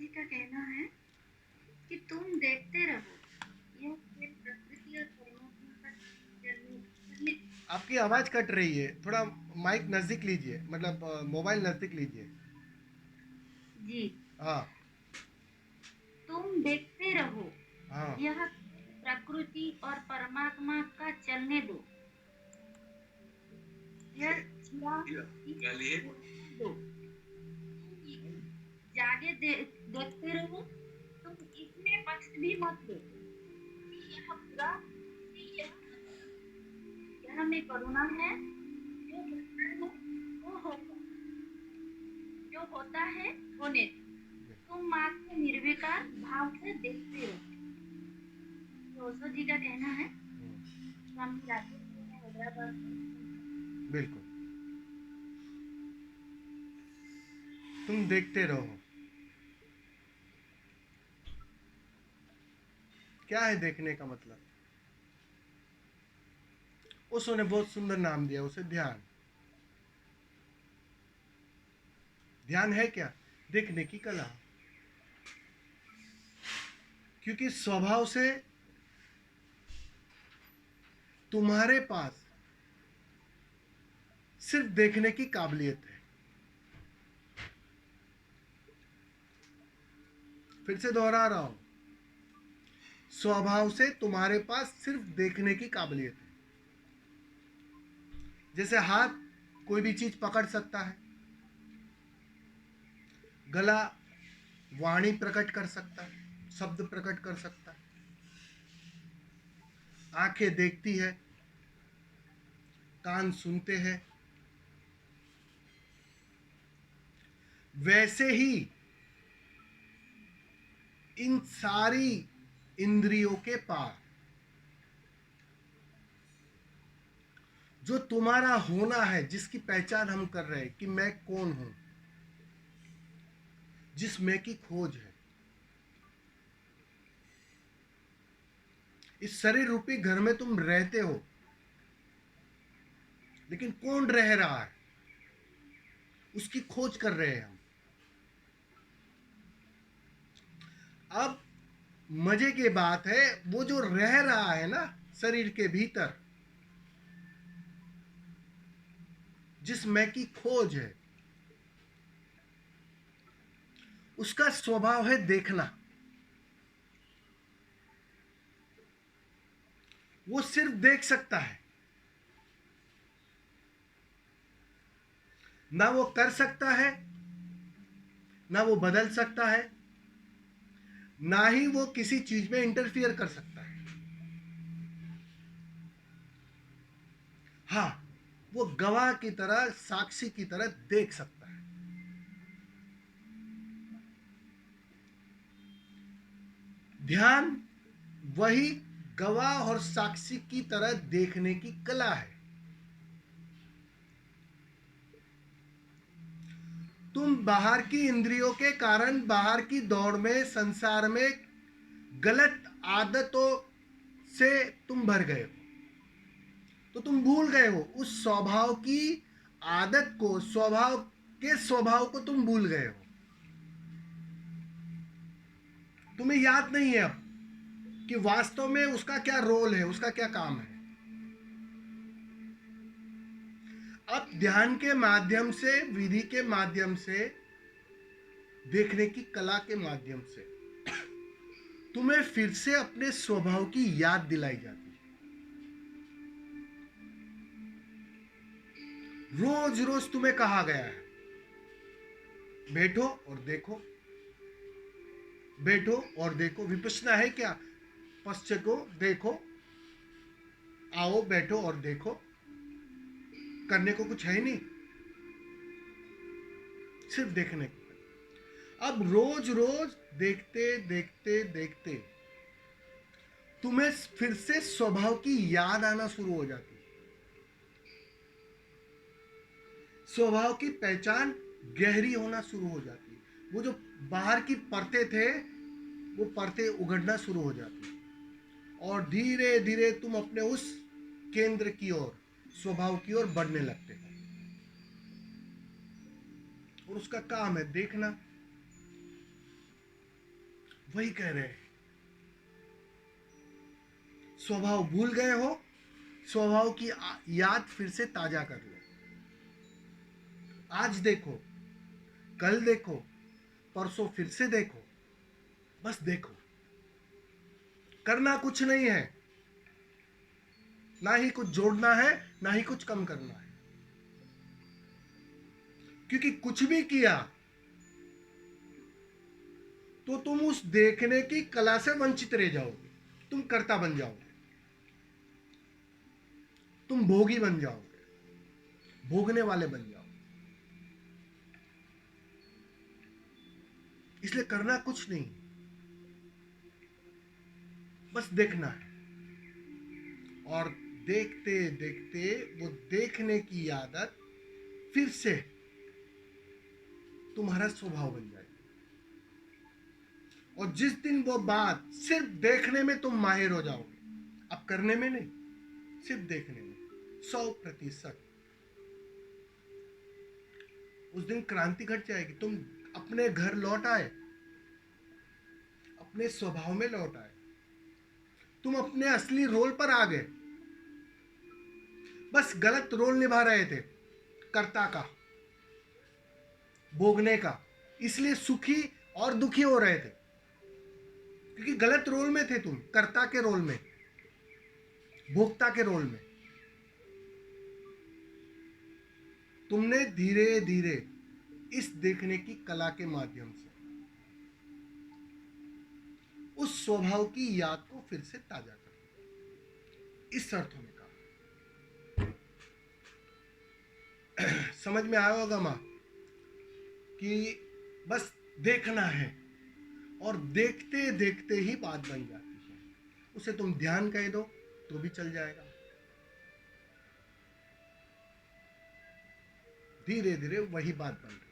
जी का कहना है कि तुम देखते रहो, यह खेल प्रकृति और परमात्मा का चलने। आपकी आवाज कट रही है, थोड़ा माइक नजदीक लीजिए, मतलब मोबाइल नजदीक लीजिए। जी, हाँ। तुम देखते रहो, हाँ। यह खेल प्रकृति और परमात्मा का चलने दो, यह चिराग की रोशनी दो, तुम जागे देखते रहो, तुम इसमें पक्ष भी मत लो कि यह बुरा कि यह अच्छा, यह में करुणा है, जो बनना है वो होगा, जो होता है होने दो, तुम मात्र निर्विकार भाव से देखते रहो। तो ओशो जी का कहना है। स्वामी राजेंद्र जी ने हैदराबाद से सुना। बिल्कुल। तुम देखते रहो, क्या है देखने का मतलब? उसने बहुत सुंदर नाम दिया उसे, ध्यान। ध्यान है क्या? देखने की कला। क्योंकि स्वभाव से तुम्हारे पास सिर्फ देखने की काबिलियत है। फिर से दोहरा रहा हूं, स्वभाव से तुम्हारे पास सिर्फ देखने की काबिलियत है। जैसे हाथ कोई भी चीज पकड़ सकता है, गला वाणी प्रकट कर सकता है, शब्द प्रकट कर सकता है, आंखें देखती है, कान सुनते हैं। वैसे ही इन सारी इंद्रियों के पार जो तुम्हारा होना है, जिसकी पहचान हम कर रहे हैं कि मैं कौन हूं, जिस मैं की खोज है, इस शरीर रूपी घर में तुम रहते हो, लेकिन कौन रह रहा है उसकी खोज कर रहे हैं हम। अब मजे की बात है, वो जो रह रहा है ना शरीर के भीतर, जिस मैं की खोज है, उसका स्वभाव है देखना। वो सिर्फ देख सकता है, ना वो कर सकता है, ना वो बदल सकता है, ना ही वो किसी चीज में इंटरफियर कर सकता है। हाँ, वो गवाह की तरह, साक्षी की तरह देख सकता है। ध्यान वही गवाह और साक्षी की तरह देखने की कला है। तुम बाहर की इंद्रियों के कारण, बाहर की दौड़ में, संसार में गलत आदतों से तुम भर गए हो, तो तुम भूल गए हो उस स्वभाव की आदत को, स्वभाव के स्वभाव को तुम भूल गए हो। तुम्हें याद नहीं है अब कि वास्तव में उसका क्या रोल है, उसका क्या काम है। अब ध्यान के माध्यम से, विधि के माध्यम से, देखने की कला के माध्यम से तुम्हें फिर से अपने स्वभाव की याद दिलाई जाती है। रोज रोज तुम्हें कहा गया है, बैठो और देखो, बैठो और देखो। विपश्यना है क्या? पश्चिम को देखो, आओ बैठो और देखो। करने को कुछ है नहीं, सिर्फ देखने को। अब रोज रोज देखते देखते देखते तुम्हें फिर से स्वभाव की याद आना शुरू हो जाती है। स्वभाव की पहचान गहरी होना शुरू हो जाती है। वो जो बाहर की परतें थे, वो परतें उगड़ना शुरू हो जाती है, और धीरे धीरे तुम अपने उस केंद्र की ओर, स्वभाव की ओर बढ़ने लगते हो। और उसका काम है देखना। वही कह रहे हैं। स्वभाव भूल गए हो, स्वभाव की याद फिर से ताजा कर लो। आज देखो, कल देखो, परसों फिर से देखो, बस देखो। करना कुछ नहीं है, ना ही कुछ जोड़ना है, ना ही कुछ कम करना है। क्योंकि कुछ भी किया तो तुम उस देखने की कला से वंचित रह जाओगे। तुम कर्ता बन जाओगे, तुम भोगी बन जाओगे, भोगने वाले बन जाओगे। इसलिए करना कुछ नहीं, बस देखना है। और देखते देखते वो देखने की आदत फिर से तुम्हारा स्वभाव बन जाएगी। और जिस दिन वो बात सिर्फ देखने में तुम माहिर हो जाओगे, अब करने में नहीं, सिर्फ देखने में 100%, उस दिन क्रांति घट जाएगी। तुम अपने घर लौट आए, अपने स्वभाव में लौट आए, तुम अपने असली रोल पर आ गए। बस गलत रोल निभा रहे थे, कर्ता का, भोगने का, इसलिए सुखी और दुखी हो रहे थे, क्योंकि गलत रोल में थे तुम, कर्ता के रोल में, भोक्ता के रोल में। तुमने धीरे धीरे इस देखने की कला के माध्यम से उस स्वभाव की याद को फिर से ताजा कर, इस अर्थों में कहा। समझ में आया होगा मां कि बस देखना है, और देखते देखते ही बात बन जाती है। उसे तुम ध्यान कह दो तो भी चल जाएगा। धीरे धीरे वही बात बन रही है।